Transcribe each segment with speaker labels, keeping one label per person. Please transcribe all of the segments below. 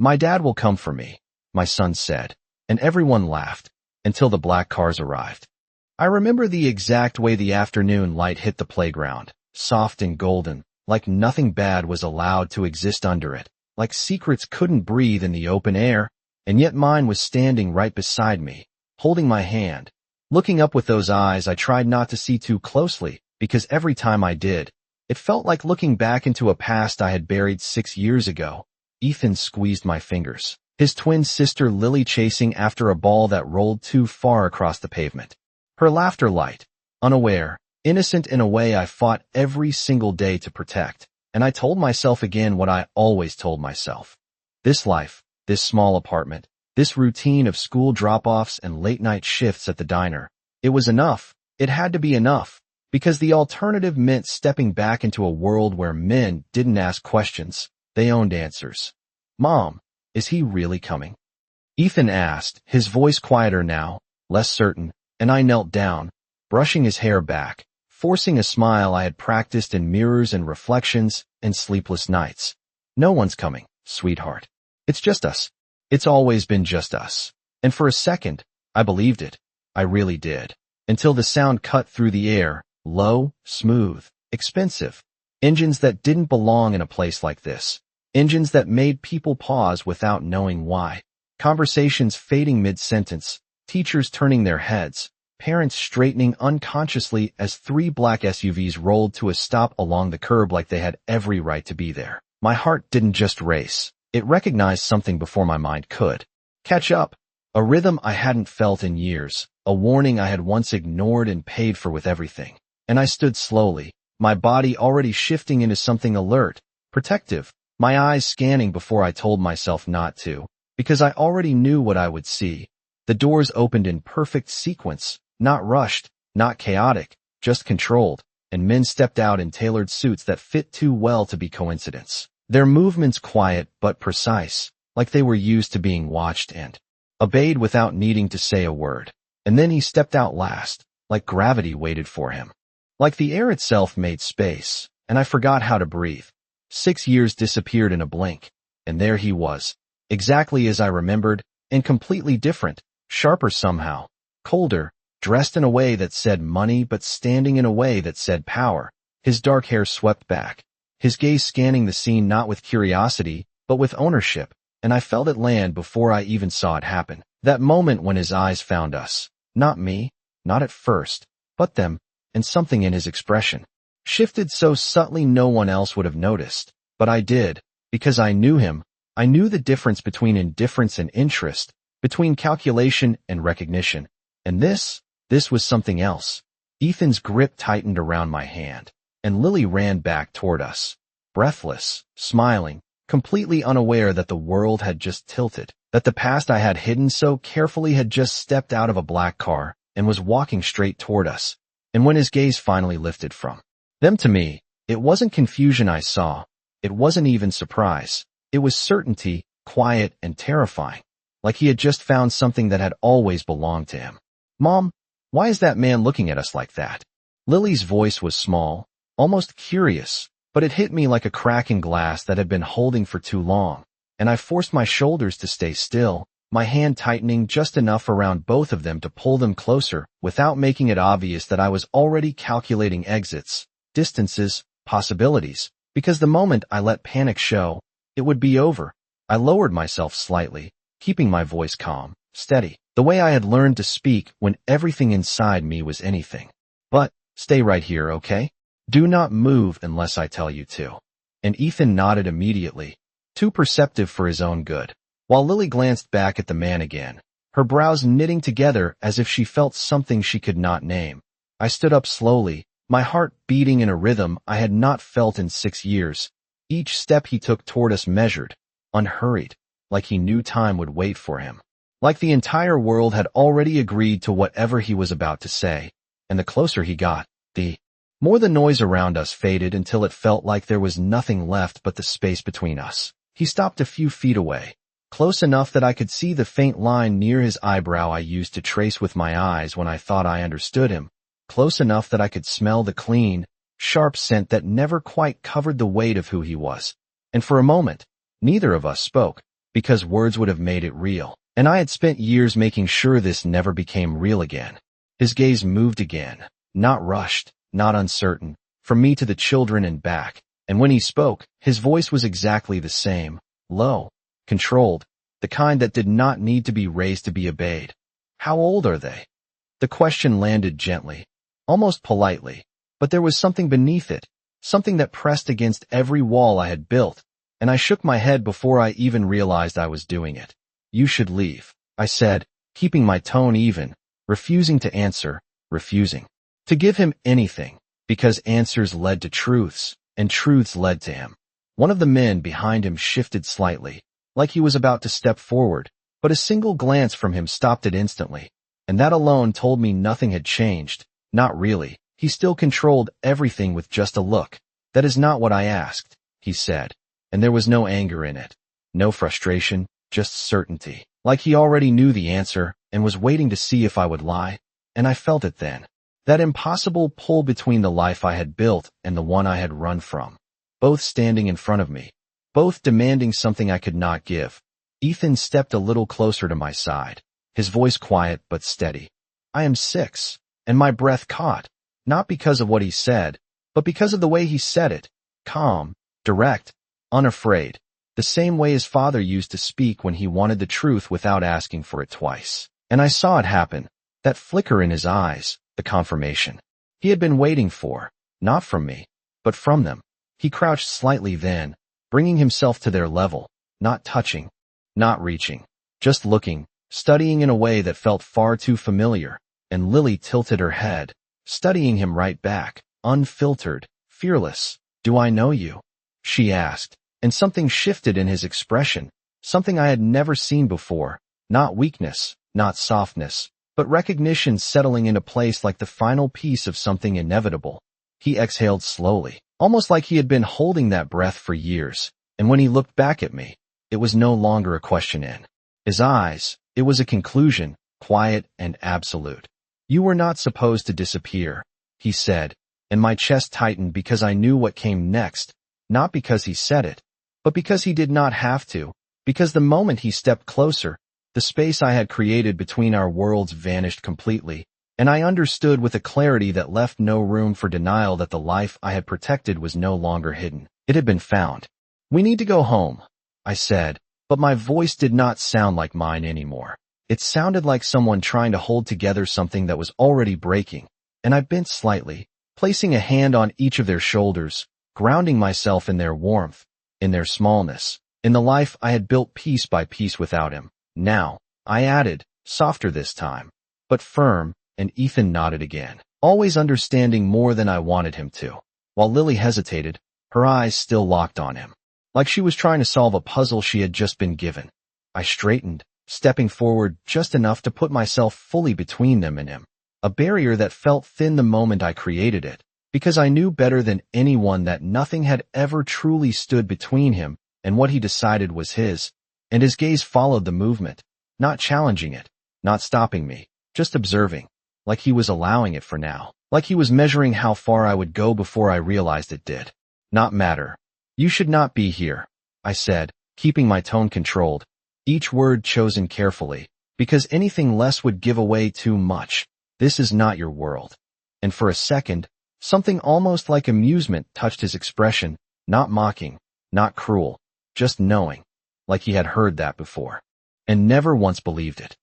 Speaker 1: "My dad will come for me," my son said, and everyone laughed, until the black cars arrived. I remember the exact way the afternoon light hit the playground, soft and golden, like nothing bad was allowed to exist under it, like secrets couldn't breathe in the open air, and yet mine was standing right beside me, holding my hand. Looking up with those eyes, I tried not to see too closely, because every time I did, it felt like looking back into a past I had buried 6 years ago. Ethan squeezed my fingers, his twin sister Lily chasing after a ball that rolled too far across the pavement. Her laughter light, unaware, innocent in a way I fought every single day to protect, and I told myself again what I always told myself. This life, this small apartment, this routine of school drop-offs and late-night shifts at the diner, it was enough. It had to be enough, because the alternative meant stepping back into a world where men didn't ask questions, they owned answers. "Mom, is he really coming?" Ethan asked, his voice quieter now, less certain, and I knelt down, brushing his hair back, forcing a smile I had practiced in mirrors and reflections and sleepless nights. "No one's coming, sweetheart. It's just us. It's always been just us." And for a second, I believed it. I really did. Until the sound cut through the air, low, smooth, expensive. Engines that didn't belong in a place like this. Engines that made people pause without knowing why. Conversations fading mid-sentence, teachers turning their heads, parents straightening unconsciously as 3 black SUVs rolled to a stop along the curb like they had every right to be there. My heart didn't just race. It recognized something before my mind could catch up. A rhythm I hadn't felt in years, a warning I had once ignored and paid for with everything. And I stood slowly, my body already shifting into something alert, protective, my eyes scanning before I told myself not to, because I already knew what I would see. The doors opened in perfect sequence, not rushed, not chaotic, just controlled, and men stepped out in tailored suits that fit too well to be coincidence. Their movements quiet but precise, like they were used to being watched and obeyed without needing to say a word. And then he stepped out last, like gravity waited for him. Like the air itself made space, and I forgot how to breathe. 6 years disappeared in a blink, and there he was, exactly as I remembered, and completely different, sharper somehow, colder, dressed in a way that said money but standing in a way that said power. His dark hair swept back, his gaze scanning the scene not with curiosity, but with ownership, and I felt it land before I even saw it happen. That moment when his eyes found us. Not me, not at first, but them, and something in his expression shifted so subtly no one else would have noticed. But I did, because I knew him. I knew the difference between indifference and interest, between calculation and recognition. And this was something else. Ethan's grip tightened around my hand, and Lily ran back toward us, breathless, smiling, completely unaware that the world had just tilted, that the past I had hidden so carefully had just stepped out of a black car and was walking straight toward us. And when his gaze finally lifted from them to me, it wasn't confusion I saw. It wasn't even surprise. It was certainty, quiet and terrifying, like he had just found something that had always belonged to him. "Mom, why is that man looking at us like that?" Lily's voice was small, almost curious, but it hit me like a crack in glass that had been holding for too long, and I forced my shoulders to stay still, my hand tightening just enough around both of them to pull them closer without making it obvious that I was already calculating exits, distances, possibilities, because the moment I let panic show, it would be over. I lowered myself slightly, keeping my voice calm, steady, the way I had learned to speak when everything inside me was anything. "But, stay right here, okay? Do not move unless I tell you to." And Ethan nodded immediately, too perceptive for his own good, while Lily glanced back at the man again, her brows knitting together as if she felt something she could not name. I stood up slowly, my heart beating in a rhythm I had not felt in 6 years. Each step he took toward us measured, unhurried, like he knew time would wait for him. Like the entire world had already agreed to whatever he was about to say. And the closer he got, the more the noise around us faded until it felt like there was nothing left but the space between us. He stopped a few feet away, close enough that I could see the faint line near his eyebrow I used to trace with my eyes when I thought I understood him, close enough that I could smell the clean, sharp scent that never quite covered the weight of who he was. And for a moment, neither of us spoke, because words would have made it real. And I had spent years making sure this never became real again. His gaze moved again, not rushed, not uncertain, from me to the children and back. And when he spoke, his voice was exactly the same, low, controlled, the kind that did not need to be raised to be obeyed. How old are they? The question landed gently, almost politely, but there was something beneath it, something that pressed against every wall I had built, and I shook my head before I even realized I was doing it. You should leave, I said, keeping my tone even, refusing to answer, refusing to give him anything, because answers led to truths, and truths led to him. One of the men behind him shifted slightly, like he was about to step forward, but a single glance from him stopped it instantly, and that alone told me nothing had changed. Not really. He still controlled everything with just a look. That is not what I asked, he said, and there was no anger in it, no frustration, just certainty, like he already knew the answer and was waiting to see if I would lie, and I felt it then. That impossible pull between the life I had built and the one I had run from, both standing in front of me, both demanding something I could not give. Ethan stepped a little closer to my side, his voice quiet but steady. I am 6, and my breath caught, not because of what he said, but because of the way he said it, calm, direct, unafraid, the same way his father used to speak when he wanted the truth without asking for it twice. And I saw it happen, that flicker in his eyes, the confirmation he had been waiting for, not from me, but from them. He crouched slightly then, bringing himself to their level, not touching, not reaching, just looking, studying in a way that felt far too familiar, and Lily tilted her head, studying him right back, unfiltered, fearless. Do I know you? She asked, and something shifted in his expression, something I had never seen before, not weakness, not softness, but recognition settling into place like the final piece of something inevitable. He exhaled slowly, almost like he had been holding that breath for years, and when he looked back at me, it was no longer a question in his eyes, it was a conclusion, quiet and absolute. You were not supposed to disappear, he said, and my chest tightened because I knew what came next, not because he said it, but because he did not have to, because the moment he stepped closer, the space I had created between our worlds vanished completely, and I understood with a clarity that left no room for denial that the life I had protected was no longer hidden. It had been found. We need to go home, I said, but my voice did not sound like mine anymore. It sounded like someone trying to hold together something that was already breaking, and I bent slightly, placing a hand on each of their shoulders, grounding myself in their warmth, in their smallness, in the life I had built piece by piece without him. Now, I added, softer this time, but firm, and Ethan nodded again, always understanding more than I wanted him to. While Lily hesitated, her eyes still locked on him, like she was trying to solve a puzzle she had just been given. I straightened, stepping forward just enough to put myself fully between them and him, a barrier that felt thin the moment I created it, because I knew better than anyone that nothing had ever truly stood between him and what he decided was his, and his gaze followed the movement, not challenging it, not stopping me, just observing, like he was allowing it for now, like he was measuring how far I would go before I realized it did not matter. You should not be here, I said, keeping my tone controlled, each word chosen carefully, because anything less would give away too much. This is not your world. And for a second, something almost like amusement touched his expression, not mocking, not cruel, just knowing, like he had heard that before, and never once believed it.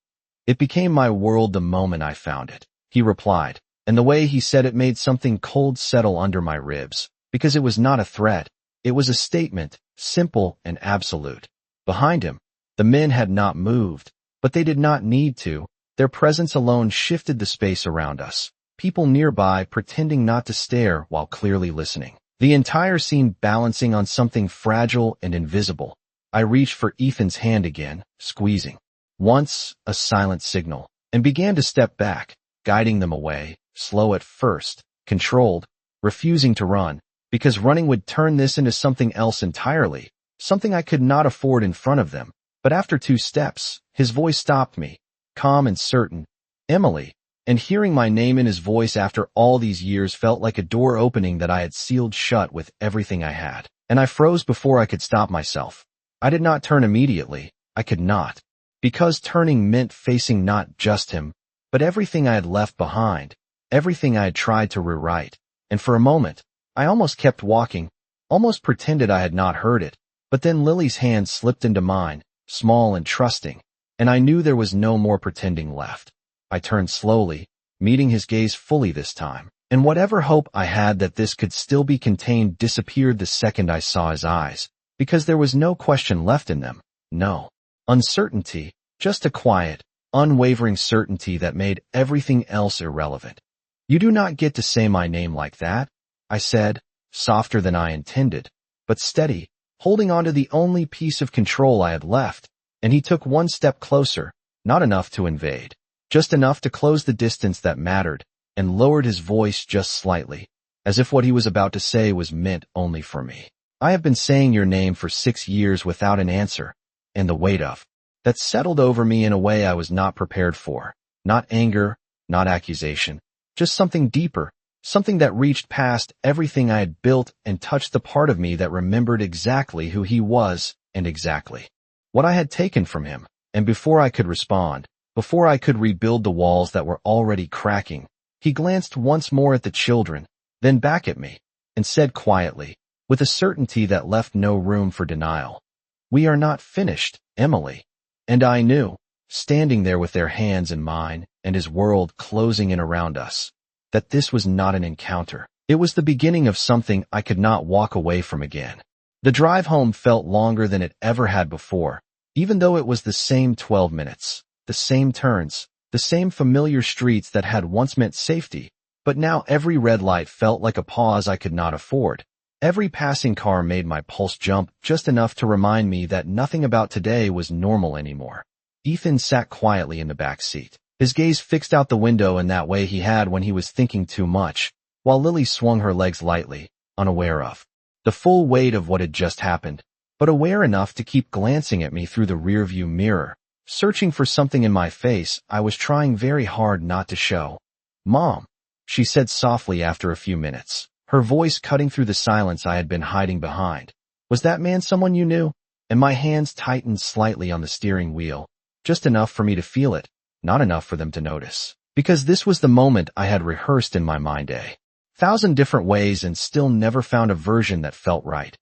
Speaker 1: It became my world the moment I found it, he replied, and the way he said it made something cold settle under my ribs, because it was not a threat, it was a statement, simple and absolute. Behind him, the men had not moved, but they did not need to. Their presence alone shifted the space around us, people nearby pretending not to stare while clearly listening. The entire scene balancing on something fragile and invisible. I reached for Ethan's hand again, squeezing. Once, a silent signal, and began to step back, guiding them away, slow at first, controlled, refusing to run, because running would turn this into something else entirely, something I could not afford in front of them. But after 2 steps, his voice stopped me, calm and certain, Emily, and hearing my name in his voice after all these years felt like a door opening that I had sealed shut with everything I had, and I froze before I could stop myself. I did not turn immediately, I could not. Because turning meant facing not just him, but everything I had left behind, everything I had tried to rewrite. And for a moment, I almost kept walking, almost pretended I had not heard it. But then Lily's hand slipped into mine, small and trusting, and I knew there was no more pretending left. I turned slowly, meeting his gaze fully this time, and whatever hope I had that this could still be contained disappeared the second I saw his eyes, because there was no question left in them. No uncertainty, just a quiet, unwavering certainty that made everything else irrelevant. "You do not get to say my name like that," I said, softer than I intended, but steady, holding on to the only piece of control I had left, and he took one step closer, not enough to invade, just enough to close the distance that mattered, and lowered his voice just slightly, as if what he was about to say was meant only for me. "I have been saying your name for 6 years without an answer, and the weight of that settled over me in a way I was not prepared for. Not anger, not accusation, just something deeper, something that reached past everything I had built and touched the part of me that remembered exactly who he was and exactly what I had taken from him. And before I could respond, before I could rebuild the walls that were already cracking, he glanced once more at the children, then back at me, and said quietly, with a certainty that left no room for denial, "We are not finished, Emily." And I knew, standing there with their hands in mine and his world closing in around us, that this was not an encounter. It was the beginning of something I could not walk away from again. The drive home felt longer than it ever had before, even though it was the same 12 minutes, the same turns, the same familiar streets that had once meant safety, but now every red light felt like a pause I could not afford. Every passing car made my pulse jump just enough to remind me that nothing about today was normal anymore. Ethan sat quietly in the back seat, his gaze fixed out the window in that way he had when he was thinking too much, while Lily swung her legs lightly, unaware of the full weight of what had just happened, but aware enough to keep glancing at me through the rearview mirror, searching for something in my face I was trying very hard not to show. "Mom," she said softly after a few minutes, her voice cutting through the silence I had been hiding behind. "Was that man someone you knew?" And my hands tightened slightly on the steering wheel, just enough for me to feel it, not enough for them to notice. Because this was the moment I had rehearsed in my mind 1,000 different ways and still never found a version that felt right.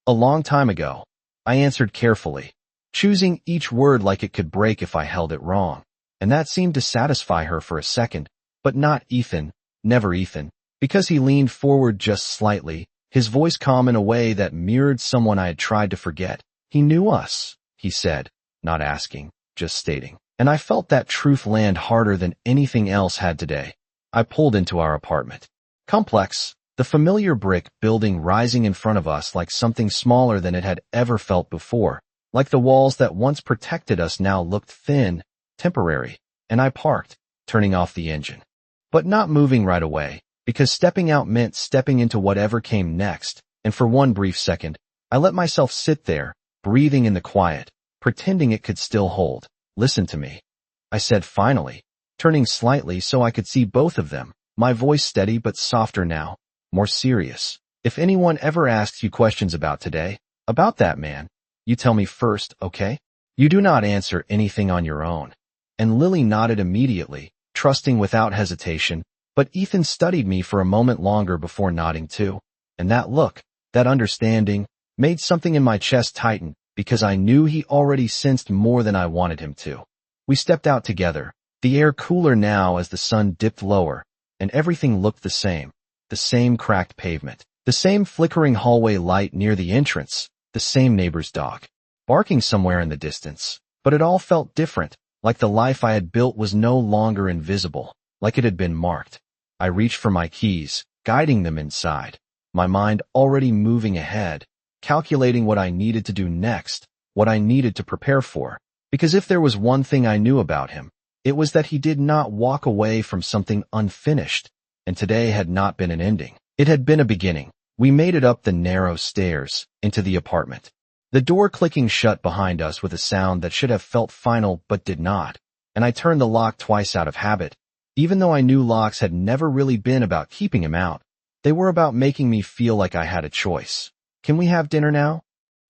Speaker 1: "A long time ago," I answered carefully, choosing each word like it could break if I held it wrong. And that seemed to satisfy her for a second, but not Ethan, never Ethan. Because he leaned forward just slightly, his voice calm in a way that mirrored someone I had tried to forget. "He knew us," he said, not asking, just stating. And I felt that truth land harder than anything else had today. I pulled into our apartment complex, the familiar brick building rising in front of us like something smaller than it had ever felt before, like the walls that once protected us now looked thin, temporary, and I parked, turning off the engine. But not moving right away, because stepping out meant stepping into whatever came next, and for one brief second, I let myself sit there, breathing in the quiet, pretending it could still hold. "Listen to me," I said finally, turning slightly so I could see both of them, my voice steady but softer now, more serious. "If anyone ever asks you questions about today, about that man, you tell me first, okay? You do not answer anything on your own." And Lily nodded immediately, trusting without hesitation, but Ethan studied me for a moment longer before nodding too. And that look, that understanding, made something in my chest tighten, because I knew he already sensed more than I wanted him to. We stepped out together, the air cooler now as the sun dipped lower, and everything looked the same cracked pavement, the same flickering hallway light near the entrance, the same neighbor's dog, barking somewhere in the distance. But it all felt different, like the life I had built was no longer invisible, like it had been marked. I reached for my keys, guiding them inside, my mind already moving ahead, calculating what I needed to do next, what I needed to prepare for. Because if there was one thing I knew about him, it was that he did not walk away from something unfinished, and today had not been an ending. It had been a beginning. We made it up the narrow stairs, into the apartment. The door clicking shut behind us with a sound that should have felt final but did not, and I turned the lock twice out of habit. Even though I knew locks had never really been about keeping him out, they were about making me feel like I had a choice. "Can we have dinner now?"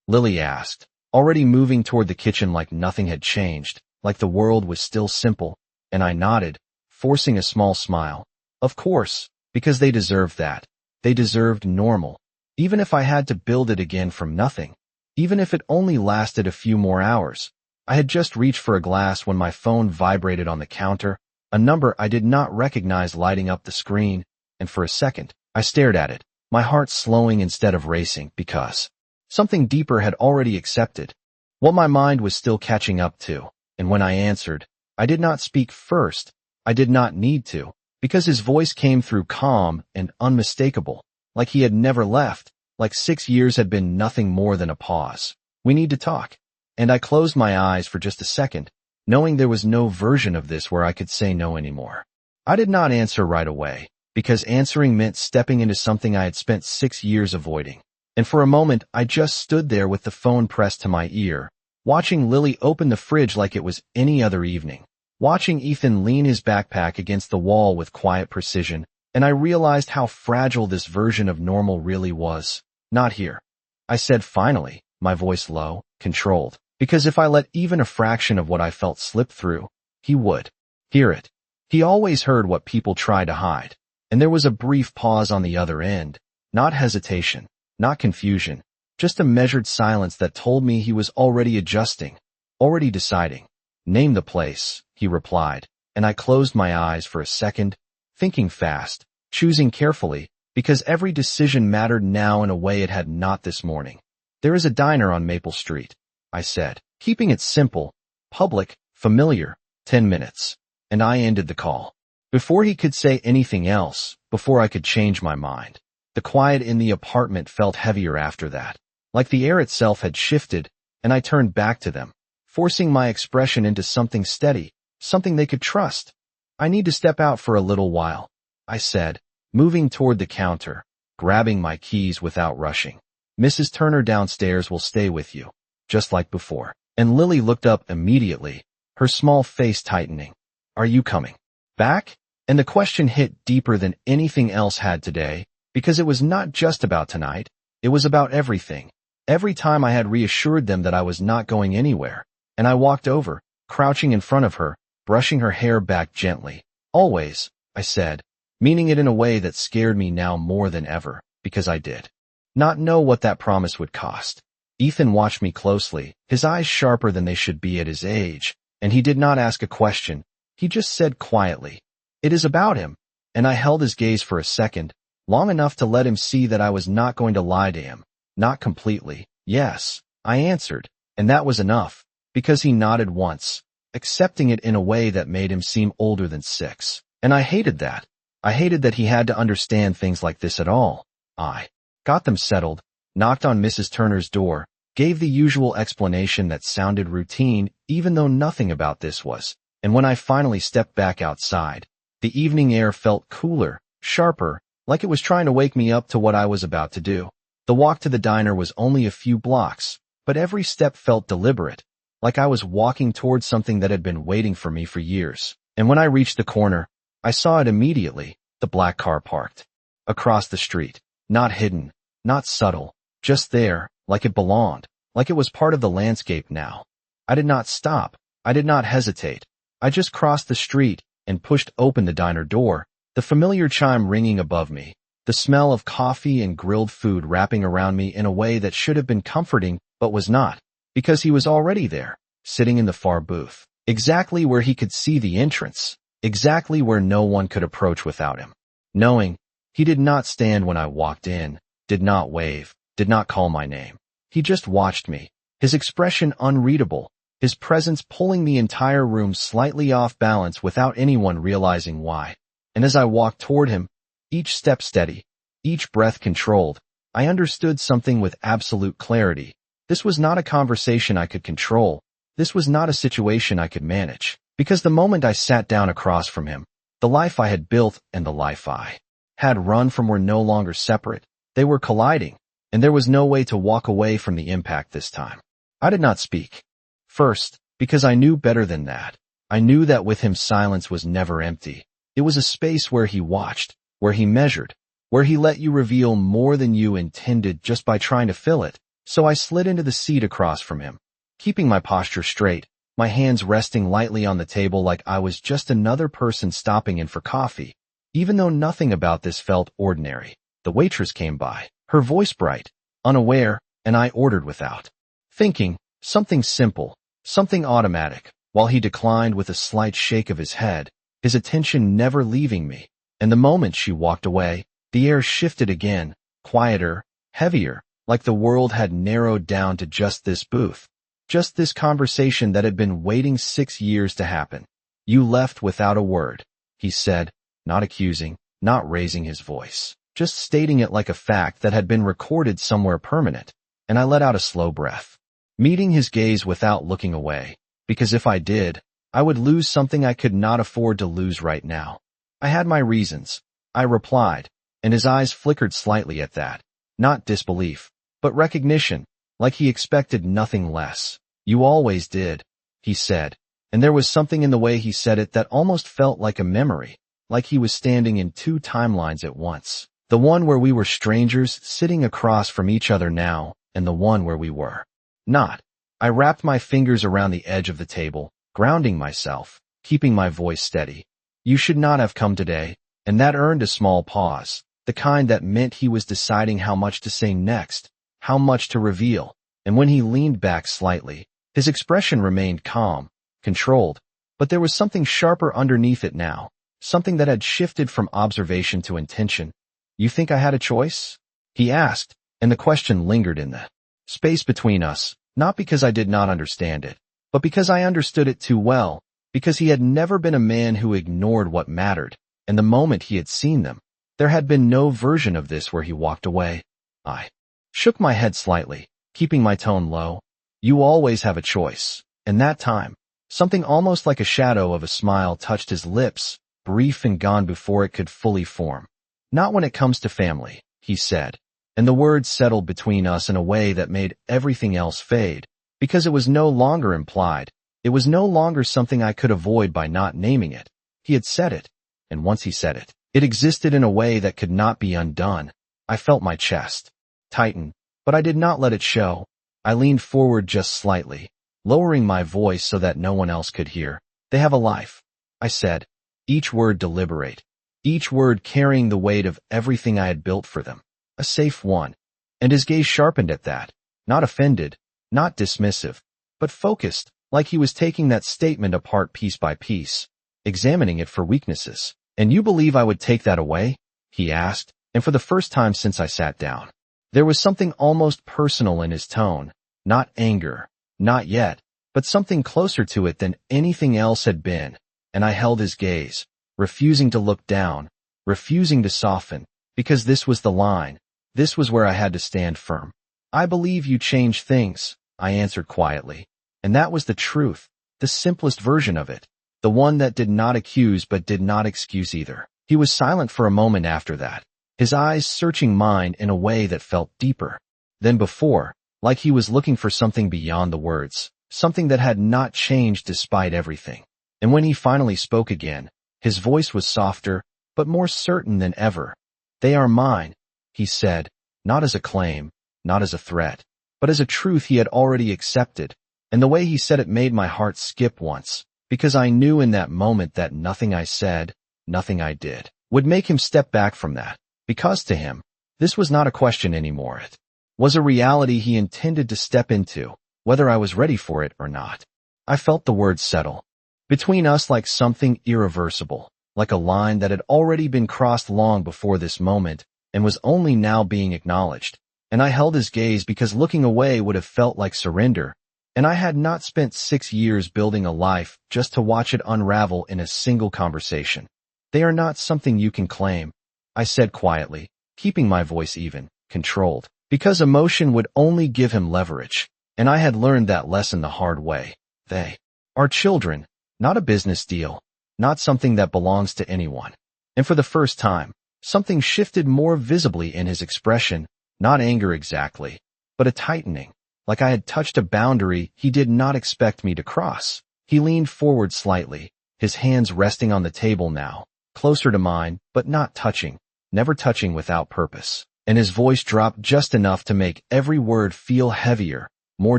Speaker 1: Lily asked, already moving toward the kitchen like nothing had changed, like the world was still simple, and I nodded, forcing a small smile. Of course, because they deserved that. They deserved normal. Even if I had to build it again from nothing. Even if it only lasted a few more hours. I had just reached for a glass when my phone vibrated on the counter, a number I did not recognize lighting up the screen, and for a second, I stared at it, my heart slowing instead of racing because something deeper had already accepted what my mind was still catching up to, and when I answered, I did not speak first. I did not need to, because his voice came through calm and unmistakable, like he had never left, like 6 years had been nothing more than a pause. We need to talk. And I closed my eyes for just a second, knowing there was no version of this where I could say no anymore. I did not answer right away, because answering meant stepping into something I had spent 6 years avoiding. And for a moment, I just stood there with the phone pressed to my ear, watching Lily open the fridge like it was any other evening, watching Ethan lean his backpack against the wall with quiet precision, and I realized how fragile this version of normal really was. Not here. I said finally, my voice low, controlled. Because if I let even a fraction of what I felt slip through, he would hear it. He always heard what people try to hide. And there was a brief pause on the other end. Not hesitation, not confusion, just a measured silence that told me he was already adjusting, already deciding. Name the place, he replied, and I closed my eyes for a second, thinking fast, choosing carefully, because every decision mattered now in a way it had not this morning. There is a diner on Maple Street, I said, keeping it simple, public, familiar, 10 minutes. And I ended the call. Before he could say anything else, before I could change my mind. The quiet in the apartment felt heavier after that, like the air itself had shifted, and I turned back to them, forcing my expression into something steady, something they could trust. I need to step out for a little while, I said, moving toward the counter, grabbing my keys without rushing. Mrs. Turner downstairs will stay with you. Just like before. And Lily looked up immediately, her small face tightening. Are you coming back? And the question hit deeper than anything else had today, because it was not just about tonight, it was about everything. Every time I had reassured them that I was not going anywhere, and I walked over, crouching in front of her, brushing her hair back gently. Always, I said, meaning it in a way that scared me now more than ever, because I did not know what that promise would cost. Ethan watched me closely, his eyes sharper than they should be at his age, and he did not ask a question. He just said quietly, "It is about him." And I held his gaze for a second, long enough to let him see that I was not going to lie to him. Not completely. Yes, I answered, and that was enough, because he nodded once, accepting it in a way that made him seem older than 6. And I hated that. I hated that he had to understand things like this at all. I got them settled, knocked on Mrs. Turner's door, gave the usual explanation that sounded routine, even though nothing about this was. And when I finally stepped back outside, the evening air felt cooler, sharper, like it was trying to wake me up to what I was about to do. The walk to the diner was only a few blocks, but every step felt deliberate, like I was walking towards something that had been waiting for me for years. And when I reached the corner, I saw it immediately, the black car parked across the street, not hidden, not subtle, just there, like it belonged, like it was part of the landscape now. I did not stop. I did not hesitate. I just crossed the street and pushed open the diner door, the familiar chime ringing above me, the smell of coffee and grilled food wrapping around me in a way that should have been comforting but was not, because he was already there, sitting in the far booth, exactly where he could see the entrance, exactly where no one could approach without him. Knowing, he did not stand when I walked in, did not wave, did not call my name. He just watched me, his expression unreadable, his presence pulling the entire room slightly off balance without anyone realizing why. And as I walked toward him, each step steady, each breath controlled, I understood something with absolute clarity. This was not a conversation I could control. This was not a situation I could manage. Because the moment I sat down across from him, the life I had built and the life I had run from were no longer separate. They were colliding, and there was no way to walk away from the impact this time. I did not speak. First, because I knew better than that. I knew that with him silence was never empty. It was a space where he watched, where he measured, where he let you reveal more than you intended just by trying to fill it. So I slid into the seat across from him, keeping my posture straight, my hands resting lightly on the table like I was just another person stopping in for coffee. Even though nothing about this felt ordinary, the waitress came by, her voice bright, unaware, and I ordered without thinking, something simple, something automatic, while he declined with a slight shake of his head, his attention never leaving me. And the moment she walked away, the air shifted again, quieter, heavier, like the world had narrowed down to just this booth. Just this conversation that had been waiting 6 years to happen. You left without a word, he said, not accusing, not raising his voice, just stating it like a fact that had been recorded somewhere permanent. And I let out a slow breath, meeting his gaze without looking away, because if I did, I would lose something I could not afford to lose right now. I had my reasons, I replied, and his eyes flickered slightly at that. Not disbelief, but recognition, like he expected nothing less. You always did, he said, and there was something in the way he said it that almost felt like a memory, like he was standing in 2 timelines at once. The one where we were strangers sitting across from each other now, and the one where we were not. I wrapped my fingers around the edge of the table, grounding myself, keeping my voice steady. You should not have come today, and that earned a small pause, the kind that meant he was deciding how much to say next, how much to reveal, and when he leaned back slightly, his expression remained calm, controlled, but there was something sharper underneath it now, something that had shifted from observation to intention. You think I had a choice? He asked, and the question lingered in the space between us, not because I did not understand it, but because I understood it too well, because he had never been a man who ignored what mattered, and the moment he had seen them, there had been no version of this where he walked away. I shook my head slightly, keeping my tone low. You always have a choice, and that time, something almost like a shadow of a smile touched his lips, brief and gone before it could fully form. Not when it comes to family, he said, and the words settled between us in a way that made everything else fade, because it was no longer implied. It was no longer something I could avoid by not naming it. He had said it, and once he said it, it existed in a way that could not be undone. I felt my chest tighten, but I did not let it show. I leaned forward just slightly, lowering my voice so that no one else could hear. They have a life, I said, each word deliberate, each word carrying the weight of everything I had built for them. A safe one. And his gaze sharpened at that, not offended, not dismissive, but focused, like he was taking that statement apart piece by piece, examining it for weaknesses. And you believe I would take that away? He asked, and for the first time since I sat down. There was something almost personal in his tone, not anger, not yet, but something closer to it than anything else had been, and I held his gaze, refusing to look down, refusing to soften, because this was the line. This was where I had to stand firm. I believe you change things, I answered quietly. And that was the truth, the simplest version of it, the one that did not accuse but did not excuse either. He was silent for a moment after that, his eyes searching mine in a way that felt deeper than before, like he was looking for something beyond the words, something that had not changed despite everything. And when he finally spoke again, his voice was softer, but more certain than ever. They are mine, he said, not as a claim, not as a threat, but as a truth he had already accepted, and the way he said it made my heart skip once, because I knew in that moment that nothing I said, nothing I did, would make him step back from that, because to him, this was not a question anymore. It was a reality he intended to step into, whether I was ready for it or not. I felt the words settle between us like something irreversible, like a line that had already been crossed long before this moment, and was only now being acknowledged. And I held his gaze because looking away would have felt like surrender, and I had not spent 6 years building a life just to watch it unravel in a single conversation. They are not something you can claim, I said quietly, keeping my voice even, controlled, because emotion would only give him leverage, and I had learned that lesson the hard way. They are children, not a business deal, not something that belongs to anyone. And for the first time, something shifted more visibly in his expression, not anger exactly, but a tightening, like I had touched a boundary he did not expect me to cross. He leaned forward slightly, his hands resting on the table now, closer to mine, but not touching, never touching without purpose. and his voice dropped just enough to make every word feel heavier, more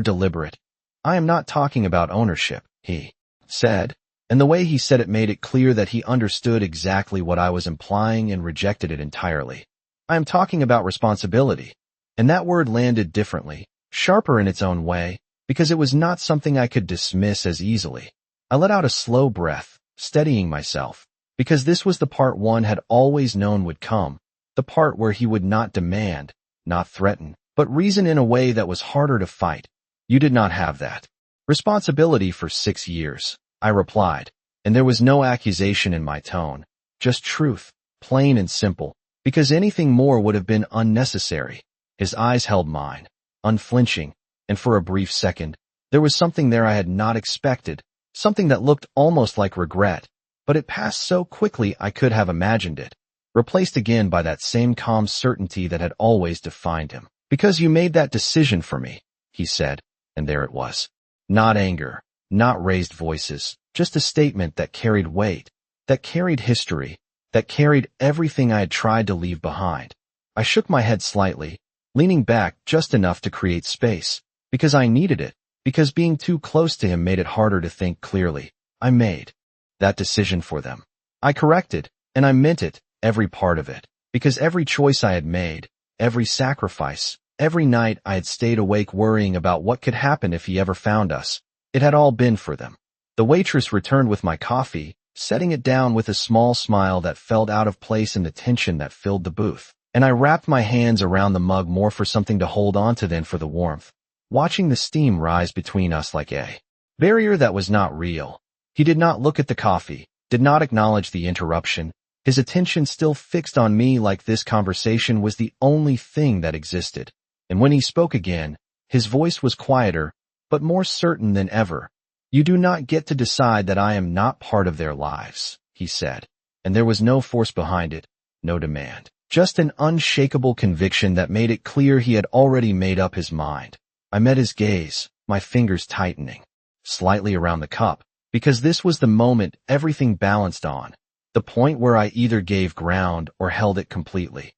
Speaker 1: deliberate. "I am not talking about ownership," he said, and the way he said it made it clear that he understood exactly what I was implying and rejected it entirely. "I am talking about responsibility." And that word landed differently, sharper in its own way, because it was not something I could dismiss as easily. I let out a slow breath, steadying myself, because this was the part one had always known would come, the part where he would not demand, not threaten, but reason in a way that was harder to fight. "You did not have that responsibility for 6 years, I replied, and there was no accusation in my tone, just truth, plain and simple, because anything more would have been unnecessary. His eyes held mine, unflinching, and for a brief second, there was something there I had not expected, something that looked almost like regret, but it passed so quickly I could have imagined it, replaced again by that same calm certainty that had always defined him. "Because you made that decision for me," he said, and there it was. Not anger, not raised voices, just a statement that carried weight, that carried history, that carried everything I had tried to leave behind. I shook my head slightly, leaning back just enough to create space, because I needed it, because being too close to him made it harder to think clearly. I made that decision for them. I corrected, and I meant it, every part of it, because every choice I had made, every sacrifice, every night I had stayed awake worrying about what could happen if he ever found us, it had all been for them. The waitress returned with my coffee, setting it down with a small smile that felt out of place in the tension that filled the booth, and I wrapped my hands around the mug more for something to hold onto than for the warmth, watching the steam rise between us like a barrier that was not real. He did not look at the coffee, did not acknowledge the interruption, his attention still fixed on me like this conversation was the only thing that existed. And when he spoke again, his voice was quieter, but more certain than ever. "You do not get to decide that I am not part of their lives," he said, and there was no force behind it, no demand, just an unshakable conviction that made it clear he had already made up his mind. I met his gaze, my fingers tightening slightly around the cup, because this was the moment everything balanced on, the point where I either gave ground or held it completely.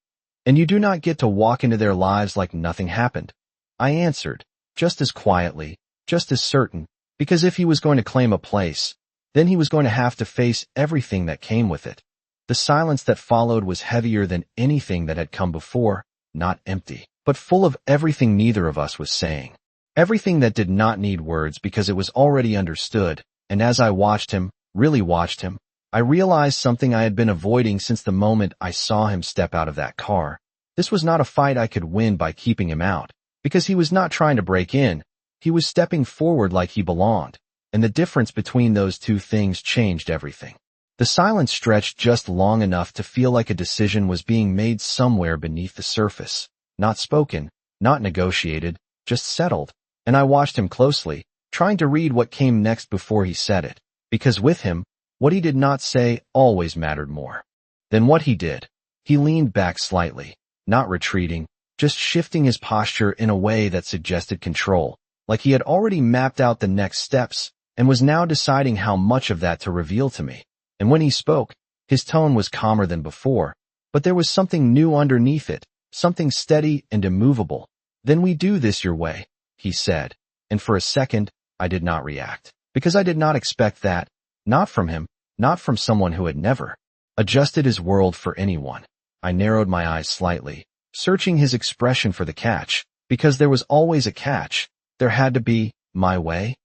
Speaker 1: "And you do not get to walk into their lives like nothing happened," I answered, just as quietly, just as certain, because if he was going to claim a place, then he was going to have to face everything that came with it. The silence that followed was heavier than anything that had come before, not empty, but full of everything neither of us was saying. Everything that did not need words because it was already understood, and as I watched him, really watched him, I realized something I had been avoiding since the moment I saw him step out of that car. This was not a fight I could win by keeping him out, because he was not trying to break in. He was stepping forward like he belonged, and the difference between those two things changed everything. The silence stretched just long enough to feel like a decision was being made somewhere beneath the surface, not spoken, not negotiated, just settled, and I watched him closely, trying to read what came next before he said it, because with him, what he did not say always mattered more than what he did. He leaned back slightly, not retreating, just shifting his posture in a way that suggested control, like he had already mapped out the next steps and was now deciding how much of that to reveal to me. And when he spoke, his tone was calmer than before, but there was something new underneath it, something steady and immovable. "Then we do this your way," he said, and for a second, I did not react, because I did not expect that, not from him, not from someone who had never adjusted his world for anyone. I narrowed my eyes slightly, searching his expression for the catch, because there was always a catch. There had to be, "My way?"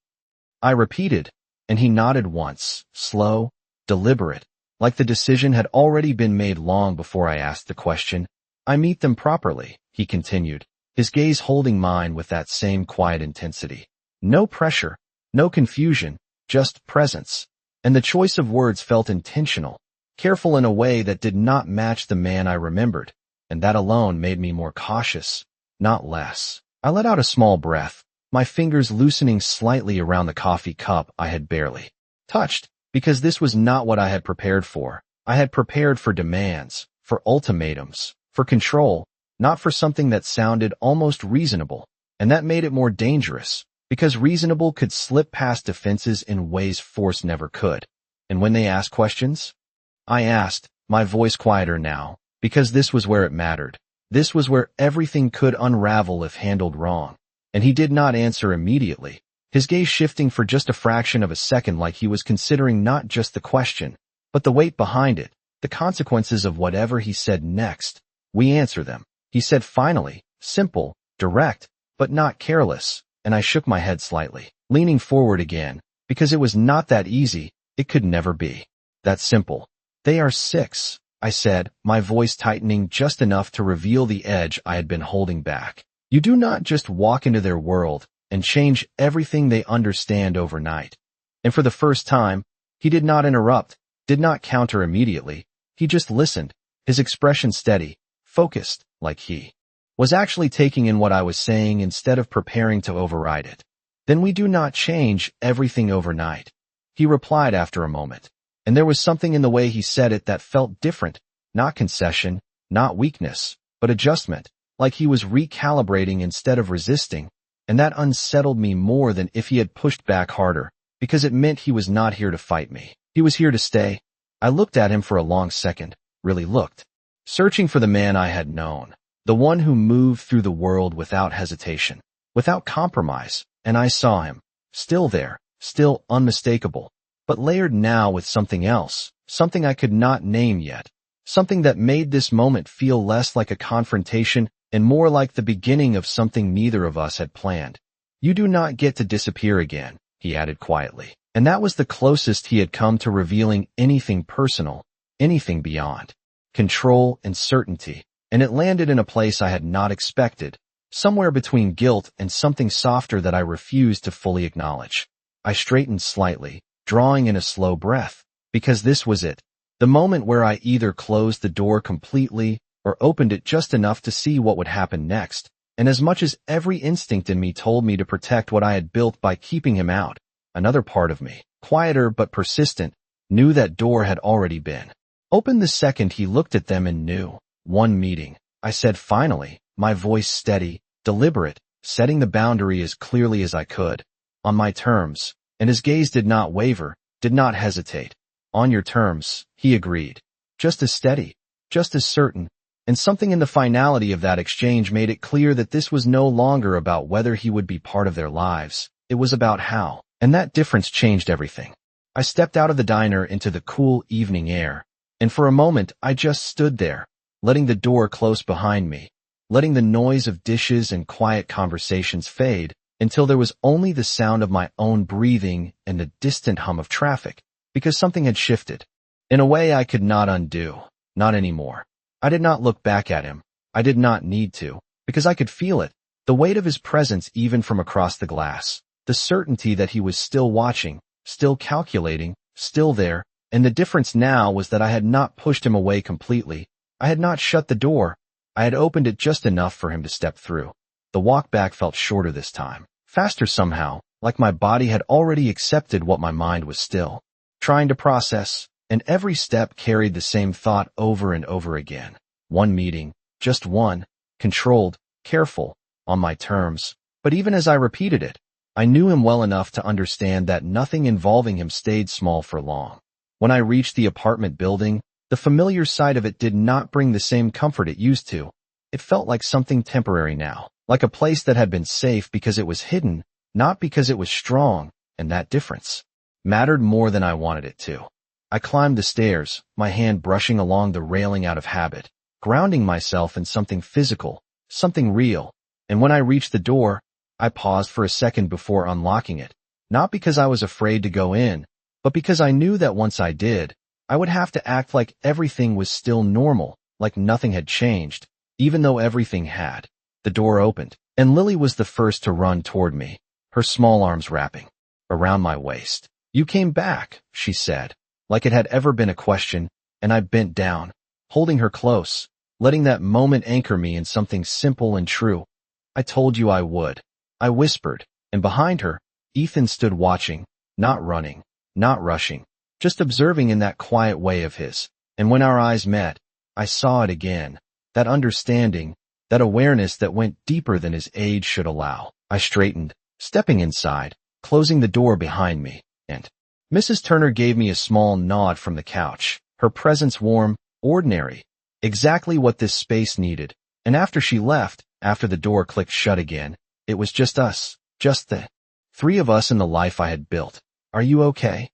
Speaker 1: I repeated, and he nodded once, slow, deliberate, like the decision had already been made long before I asked the question. "I meet them properly," he continued, his gaze holding mine with that same quiet intensity. No pressure, no confusion, just presence. And the choice of words felt intentional, careful in a way that did not match the man I remembered, and that alone made me more cautious, not less. I let out a small breath, my fingers loosening slightly around the coffee cup I had barely touched, because this was not what I had prepared for. I had prepared for demands, for ultimatums, for control, not for something that sounded almost reasonable, and that made it more dangerous, because reasonable could slip past defenses in ways force never could. "And when they ask questions?" I asked, my voice quieter now, because this was where it mattered. This was where everything could unravel if handled wrong. And he did not answer immediately, his gaze shifting for just a fraction of a second, like he was considering not just the question, but the weight behind it, the consequences of whatever he said next. "We answer them," he said finally, simple, direct, but not careless, and I shook my head slightly, leaning forward again, because it was not that easy, it could never be. That simple. "They are 6, I said, my voice tightening just enough to reveal the edge I had been holding back. "You do not just walk into their world and change everything they understand overnight." And for the first time, he did not interrupt, did not counter immediately. He just listened, his expression steady, focused, like he was actually taking in what I was saying instead of preparing to override it. "Then we do not change everything overnight," he replied after a moment. And there was something in the way he said it that felt different, not concession, not weakness, but adjustment, like he was recalibrating instead of resisting, and that unsettled me more than if he had pushed back harder, because it meant he was not here to fight me. He was here to stay. I looked at him for a long second, really looked, searching for the man I had known, the one who moved through the world without hesitation, without compromise, and I saw him, still there, still unmistakable, but layered now with something else, something I could not name yet, something that made this moment feel less like a confrontation and more like the beginning of something neither of us had planned. "You do not get to disappear again," he added quietly, and that was the closest he had come to revealing anything personal, anything beyond control and certainty, and it landed in a place I had not expected, somewhere between guilt and something softer that I refused to fully acknowledge. I straightened slightly, drawing in a slow breath, because this was it, the moment where I either closed the door completely or opened it just enough to see what would happen next, and as much as every instinct in me told me to protect what I had built by keeping him out, another part of me, quieter but persistent, knew that door had already been opened the second he looked at them and knew. "One meeting," I said finally, my voice steady, deliberate, setting the boundary as clearly as I could. "On my terms," and his gaze did not waver, did not hesitate. "On your terms," he agreed, just as steady, just as certain, and something in the finality of that exchange made it clear that this was no longer about whether he would be part of their lives, it was about how, and that difference changed everything. I stepped out of the diner into the cool evening air, and for a moment I just stood there, letting the door close behind me, letting the noise of dishes and quiet conversations fade, until there was only the sound of my own breathing and the distant hum of traffic, because something had shifted. In a way I could not undo, not anymore. I did not look back at him. I did not need to, because I could feel it, the weight of his presence even from across the glass, the certainty that he was still watching, still calculating, still there, and the difference now was that I had not pushed him away completely. I had not shut the door. I had opened it just enough for him to step through. The walk back felt shorter this time, faster somehow, like my body had already accepted what my mind was still trying to process, and every step carried the same thought over and over again. One meeting, just one, controlled, careful, on my terms, but even as I repeated it, I knew him well enough to understand that nothing involving him stayed small for long. When I reached the apartment building, the familiar sight of it did not bring the same comfort it used to. It felt like something temporary now, like a place that had been safe because it was hidden, not because it was strong, and that difference mattered more than I wanted it to. I climbed the stairs, my hand brushing along the railing out of habit, grounding myself in something physical, something real, and when I reached the door, I paused for a second before unlocking it, not because I was afraid to go in, but because I knew that once I did, I would have to act like everything was still normal, like nothing had changed, even though everything had. The door opened, and Lily was the first to run toward me, her small arms wrapping around my waist. "You came back," she said, like it had ever been a question, and I bent down, holding her close, letting that moment anchor me in something simple and true. "I told you I would," I whispered, and behind her, Ethan stood watching, not running, not rushing, just observing in that quiet way of his, and when our eyes met, I saw it again, that understanding, that awareness that went deeper than his age should allow. I straightened, stepping inside, closing the door behind me, and Mrs. Turner gave me a small nod from the couch, her presence warm, ordinary, exactly what this space needed, And after she left, after the door clicked shut again, it was just us, just the three of us in the life I had built. Are you okay?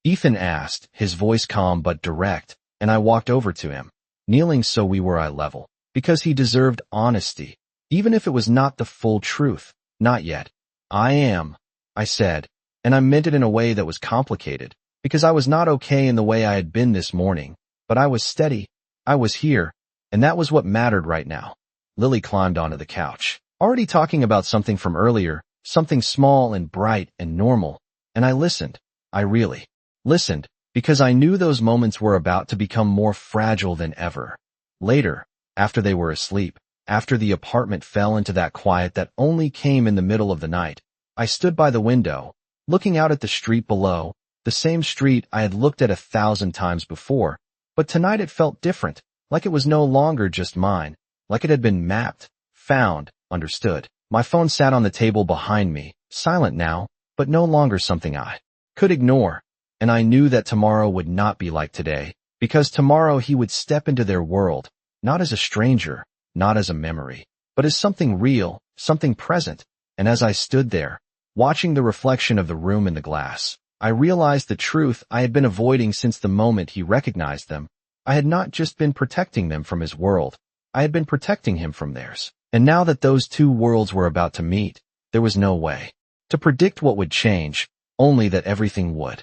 Speaker 1: Ethan asked, his voice calm but direct, and I walked over to him, kneeling so we were eye level, because he deserved honesty, even if it was not the full truth. Not yet. I am, I said, and I meant it in a way that was complicated, because I was not okay in the way I had been this morning, but I was steady, I was here, and that was what mattered right now. Lily climbed onto the couch, already talking about something from earlier, something small and bright and normal, and I listened. I really listened, because I knew those moments were about to become more fragile than ever. Later, after they were asleep, after the apartment fell into that quiet that only came in the middle of the night, I stood by the window, looking out at the street below, the same street I had looked at 1,000 times before, but tonight it felt different, like it was no longer just mine, like it had been mapped, found, understood. My phone sat on the table behind me, silent now, but no longer something I could ignore, and I knew that tomorrow would not be like today, because tomorrow he would step into their world, not as a stranger, not as a memory, but as something real, something present. And as I stood there, watching the reflection of the room in the glass, I realized the truth I had been avoiding since the moment he recognized them. I had not just been protecting them from his world, I had been protecting him from theirs. And now that those two worlds were about to meet, there was no way to predict what would change, only that everything would.